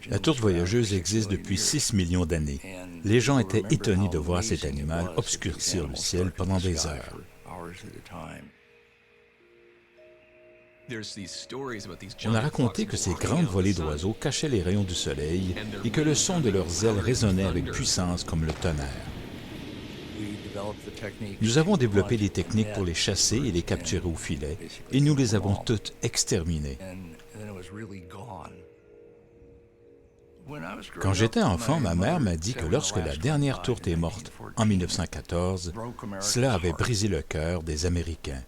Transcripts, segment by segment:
La tourte voyageuse existe depuis 6 millions d'années. Les gens étaient étonnés de voir cet animal obscurcir le ciel pendant des heures. On a raconté que ces grandes volées d'oiseaux cachaient les rayons du soleil et que le son de leurs ailes résonnait avec puissance comme le tonnerre. Nous avons développé des techniques pour les chasser et les capturer au filet, et nous les avons toutes exterminées. Quand j'étais enfant, ma mère m'a dit que lorsque la dernière tourte est morte, en 1914, cela avait brisé le cœur des Américains.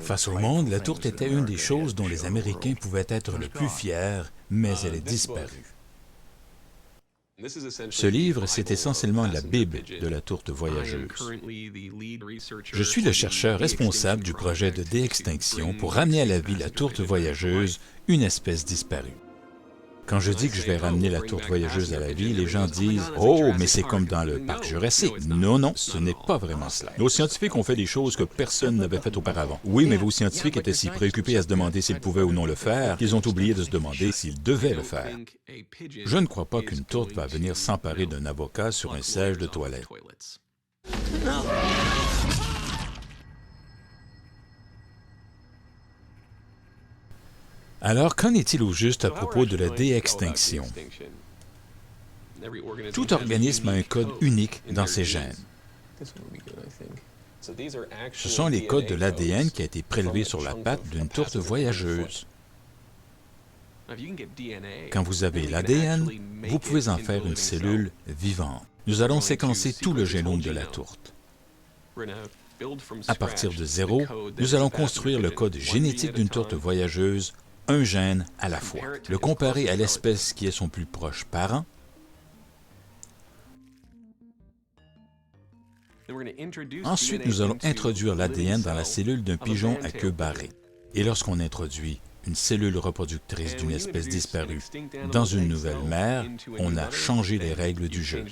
Face au monde, la tourte était une des choses dont les Américains pouvaient être le plus fiers, mais elle est disparue. Ce livre, c'est essentiellement la Bible de la tourte voyageuse. Je suis le chercheur responsable du projet de déextinction pour ramener à la vie la tourte voyageuse, une espèce disparue. Quand je dis que je vais ramener la tourte voyageuse à la vie, les gens disent « Oh, mais c'est comme dans le parc Jurassique ». Non, non, ce n'est pas vraiment cela. Nos scientifiques ont fait des choses que personne n'avait faites auparavant. Oui, mais vos scientifiques étaient si préoccupés à se demander s'ils pouvaient ou non le faire qu'ils ont oublié de se demander s'ils devaient le faire. Je ne crois pas qu'une tourte va venir s'emparer d'un avocat sur un siège de toilette. Alors, qu'en est-il au juste à propos de la déextinction? Tout organisme a un code unique dans ses gènes. Ce sont les codes de l'ADN qui a été prélevé sur la patte d'une tourte voyageuse. Quand vous avez l'ADN, vous pouvez en faire une cellule vivante. Nous allons séquencer tout le génome de la tourte. À partir de zéro, nous allons construire le code génétique d'une tourte voyageuse, un gène à la fois, le comparer à l'espèce qui est son plus proche parent, ensuite nous allons introduire l'ADN dans la cellule d'un pigeon à queue barrée. Et lorsqu'on introduit une cellule reproductrice d'une espèce disparue dans une nouvelle mère, on a changé les règles du jeu.